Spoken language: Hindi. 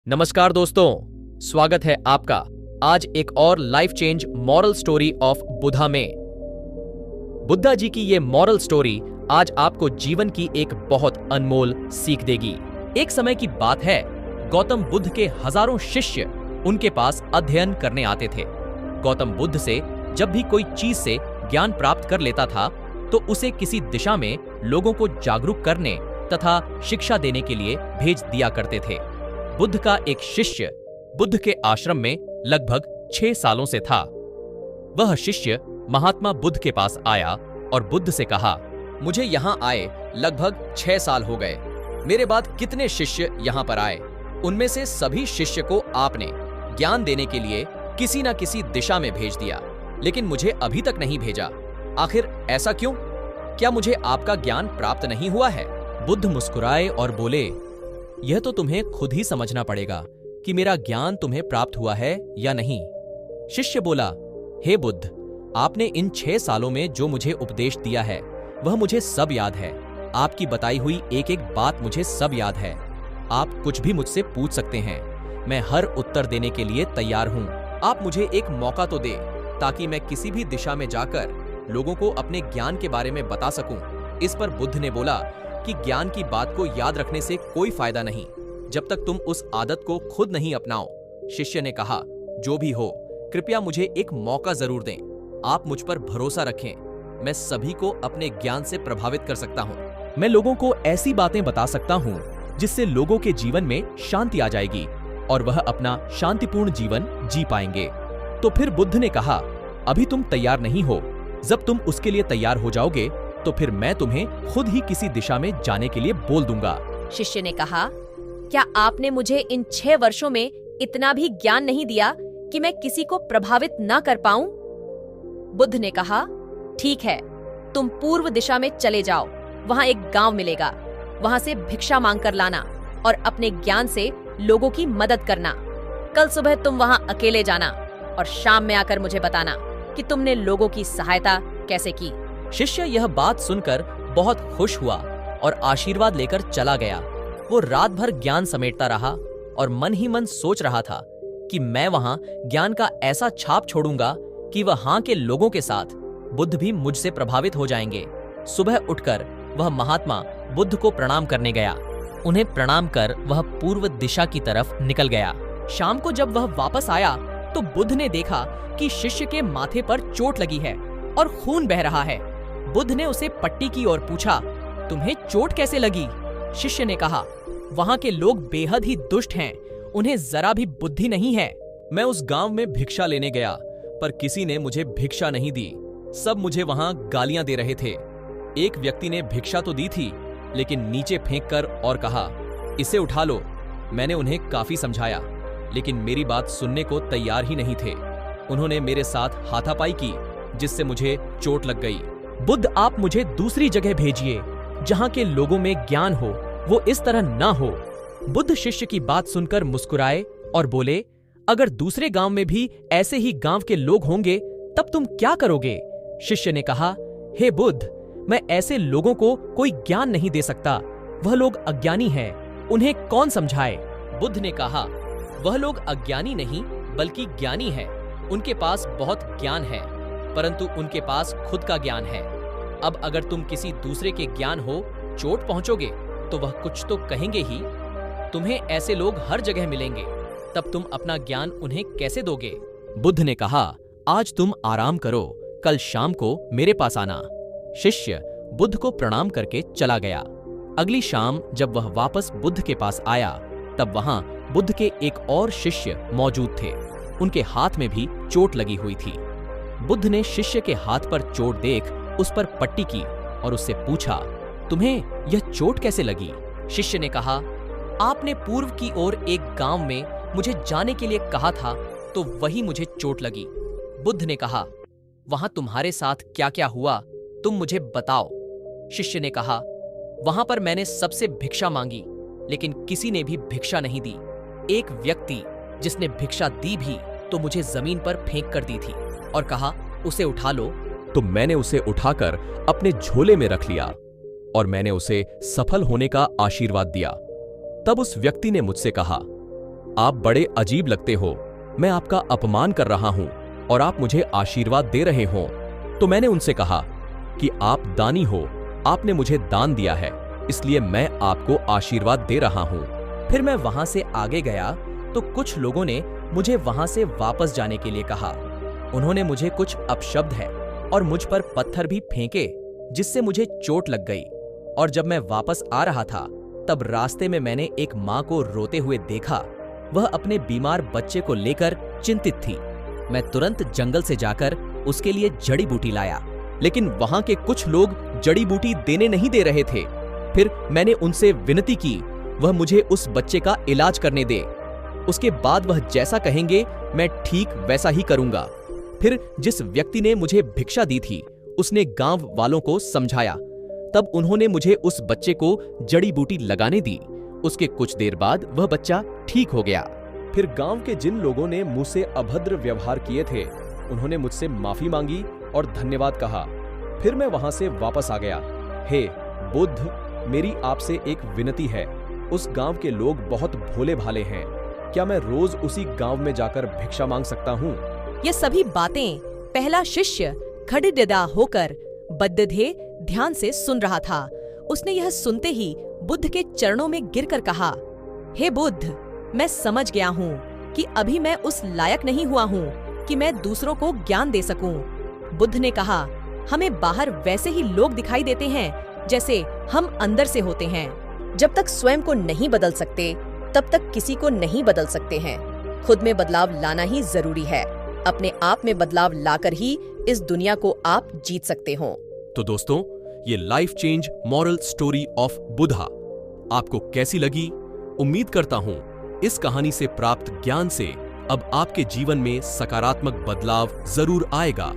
नमस्कार दोस्तों, स्वागत है आपका आज एक और life change moral story of Buddha में। बुद्धा जी की ये मॉरल स्टोरी आज आपको जीवन की एक बहुत अनमोल सीख देगी। एक समय की बात है, गौतम बुद्ध के हजारों शिष्य उनके पास अध्ययन करने आते थे। गौतम बुद्ध से जब भी कोई चीज से ज्ञान प्राप्त कर लेता था तो उसे किसी दिशा में लोगों को जागरूक करने तथा शिक्षा देने के लिए भेज दिया करते थे। बुद्ध का एक शिष्य बुद्ध के आश्रम में लगभग 6 सालों से था। वह शिष्य महात्मा बुद्ध के पास आया और बुद्ध से कहा, मुझे यहाँ आए लगभग 6 साल हो गए। मेरे बाद कितने शिष्य यहाँ पर आए, उनमें से सभी शिष्य को आपने ज्ञान देने के लिए किसी न किसी दिशा में भेज दिया, लेकिन मुझे अभी तक नहीं भेजा। आखिर ऐसा क्यों? क्या मुझे आपका ज्ञान प्राप्त नहीं हुआ है? बुद्ध मुस्कुराए और बोले, यह तो तुम्हें खुद ही समझना पड़ेगा कि मेरा ज्ञान तुम्हें प्राप्त हुआ है या नहीं। शिष्य बोला, हे बुद्ध, आपने इन 6 सालों में जो मुझे उपदेश दिया है वह मुझे सब याद है। आपकी बताई हुई एक एक बात मुझे सब याद है। आप कुछ भी मुझसे पूछ सकते हैं, मैं हर उत्तर देने के लिए तैयार हूँ। आप मुझे एक मौका तो दे ताकि मैं किसी भी दिशा में जाकर लोगों को अपने ज्ञान के बारे में बता सकूं। इस पर बुद्ध ने बोला कि ज्ञान की बात को याद रखने से कोई फायदा नहीं जब तक तुम उस आदत को खुद नहीं अपनाओ। शिष्य ने कहा, जो भी हो, कृपया मुझे एक मौका जरूर दें। आप मुझ पर भरोसा रखें, मैं सभी को अपने ज्ञान से प्रभावित कर सकता हूँ। मैं लोगों को ऐसी बातें बता सकता हूँ जिससे लोगों के जीवन में शांति आ जाएगी और वह अपना शांतिपूर्ण जीवन जी पाएंगे। तो फिर बुद्ध ने कहा, अभी तुम तैयार नहीं हो। जब तुम उसके लिए तैयार हो जाओगे तो फिर मैं तुम्हें खुद ही किसी दिशा में जाने के लिए बोल दूंगा। शिष्य ने कहा, क्या आपने मुझे इन 6 वर्षों में इतना भी ज्ञान नहीं दिया कि मैं किसी को प्रभावित न कर पाऊं? बुद्ध ने कहा, ठीक है, तुम पूर्व दिशा में चले जाओ। वहां एक गांव मिलेगा, वहां से भिक्षा मांग कर लाना और अपने ज्ञान से लोगों की मदद करना। कल सुबह तुम वहां अकेले जाना और शाम में आकर मुझे बताना कि तुमने लोगों की सहायता कैसे की। शिष्य यह बात सुनकर बहुत खुश हुआ और आशीर्वाद लेकर चला गया। वो रात भर ज्ञान समेटता रहा और मन ही मन सोच रहा था कि मैं वहां ज्ञान का ऐसा छाप छोड़ूंगा कि वहां के लोगों के साथ बुद्ध भी मुझसे प्रभावित हो जाएंगे। सुबह उठकर वह महात्मा बुद्ध को प्रणाम करने गया। उन्हें प्रणाम कर वह पूर्व दिशा की तरफ निकल गया। शाम को जब वह वापस आया तो बुद्ध ने देखा कि शिष्य के माथे पर चोट लगी है और खून बह रहा है। बुद्ध ने उसे पट्टी की और पूछा, तुम्हें चोट कैसे लगी? शिष्य ने कहा, वहां के लोग बेहद ही दुष्ट हैं, उन्हें जरा भी बुद्धि नहीं है। मैं उस गांव में भिक्षा लेने गया पर किसी ने मुझे भिक्षा नहीं दी। सब मुझे वहां गालियां दे रहे थे। एक व्यक्ति ने भिक्षा तो दी थी लेकिन नीचे फेंक कर और कहा, इसे उठा लो। मैंने उन्हें काफी समझाया लेकिन मेरी बात सुनने को तैयार ही नहीं थे। उन्होंने मेरे साथ हाथापाई की जिससे मुझे चोट लग गई। बुद्ध, आप मुझे दूसरी जगह भेजिए जहां के लोगों में ज्ञान हो, वो इस तरह ना हो। बुद्ध शिष्य की बात सुनकर मुस्कुराए और बोले, अगर दूसरे गांव में भी ऐसे ही गांव के लोग होंगे तब तुम क्या करोगे? शिष्य ने कहा, हे बुद्ध, मैं ऐसे लोगों को कोई ज्ञान नहीं दे सकता। वह लोग अज्ञानी हैं, उन्हें कौन समझाए? बुद्ध ने कहा, वह लोग अज्ञानी नहीं बल्कि ज्ञानी है। उनके पास बहुत ज्ञान है परंतु उनके पास खुद का ज्ञान है। अब अगर तुम किसी दूसरे के ज्ञान हो चोट पहुंचोगे तो वह कुछ तो कहेंगे ही। तुम्हें ऐसे लोग हर जगह मिलेंगे, तब तुम अपना ज्ञान उन्हें कैसे दोगे? बुद्ध ने कहा, आज तुम आराम करो, कल शाम को मेरे पास आना। शिष्य बुद्ध को प्रणाम करके चला गया। अगली शाम जब वह वापस बुद्ध के पास आया तब वहां बुद्ध के एक और शिष्य मौजूद थे। उनके हाथ में भी चोट लगी हुई थी। बुद्ध ने शिष्य के हाथ पर चोट देख उस पर पट्टी की और उससे पूछा, तुम्हें यह चोट कैसे लगी? शिष्य ने कहा, आपने पूर्व की ओर एक गांव में मुझे जाने के लिए कहा था तो वही मुझे चोट लगी। बुद्ध ने कहा, वहां तुम्हारे साथ क्या क्या हुआ तुम मुझे बताओ। शिष्य ने कहा, वहां पर मैंने सबसे भिक्षा मांगी लेकिन किसी ने भी भिक्षा नहीं दी। एक व्यक्ति जिसने भिक्षा दी भी तो मुझे जमीन पर फेंक कर दी थी और कहा, उसे उठा लो। तो मैंने उसे उठाकर अपने झोले में रख लिया और मैंने उसे सफल होने का आशीर्वाद दिया। तब उस व्यक्ति ने मुझसे कहा, आप बड़े अजीब लगते हो। मैं आपका अपमान कर रहा हूं और आप मुझे आशीर्वाद दे रहे हो। तो मैंने उनसे कहा कि आप दानी हो, आपने मुझे दान दिया है, इसलिए मैं आपको आशीर्वाद दे रहा हूं। फिर मैं वहां से आगे गया तो कुछ लोगों ने मुझे वहां से वापस जाने के लिए कहा। उन्होंने मुझे कुछ अपशब्द है और मुझ पर पत्थर भी फेंके, जिससे मुझे चोट लग गई। और जब मैं वापस आ रहा था तब रास्ते में मैंने एक माँ को रोते हुए देखा। वह अपने बीमार बच्चे को लेकर चिंतित थी। मैं तुरंत जंगल से जाकर उसके लिए जड़ी बूटी लाया, लेकिन वहां के कुछ लोग जड़ी बूटी देने नहीं दे रहे थे। फिर मैंने उनसे विनती की वह मुझे उस बच्चे का इलाज करने दे। उसके बाद वह जैसा कहेंगे मैं ठीक वैसा ही करूंगा। फिर जिस व्यक्ति ने मुझे भिक्षा दी थी उसने गांव वालों को समझाया। तब उन्होंने मुझे उस बच्चे को जड़ी बूटी लगाने दी। उसके कुछ देर बाद वह बच्चा ठीक हो गया। फिर गांव के जिन लोगों ने मुझसे अभद्र व्यवहार किए थे उन्होंने मुझसे माफी मांगी और धन्यवाद कहा। फिर मैं वहां से वापस आ गया। हे बुद्ध, मेरी आपसे एक विनती है। उस गांव के लोग बहुत भोले भाले हैं। क्या मैं रोज उसी गांव में जाकर भिक्षा मांग सकता हूँ? ये सभी बातें पहला शिष्य खड़िददा होकर बद्धे ध्यान से सुन रहा था। उसने यह सुनते ही बुद्ध के चरणों में गिरकर कहा, हे बुद्ध, मैं समझ गया हूँ कि अभी मैं उस लायक नहीं हुआ हूँ कि मैं दूसरों को ज्ञान दे सकूं। बुद्ध ने कहा, हमें बाहर वैसे ही लोग दिखाई देते हैं जैसे हम अंदर से होते हैं। जब तक स्वयं को नहीं बदल सकते तब तक किसी को नहीं बदल सकते हैं। खुद में बदलाव लाना ही जरूरी है। अपने आप में बदलाव लाकर ही इस दुनिया को आप जीत सकते हो। तो दोस्तों, ये life change moral story of Buddha आपको कैसी लगी? उम्मीद करता हूं इस कहानी से प्राप्त ज्ञान से अब आपके जीवन में सकारात्मक बदलाव जरूर आएगा।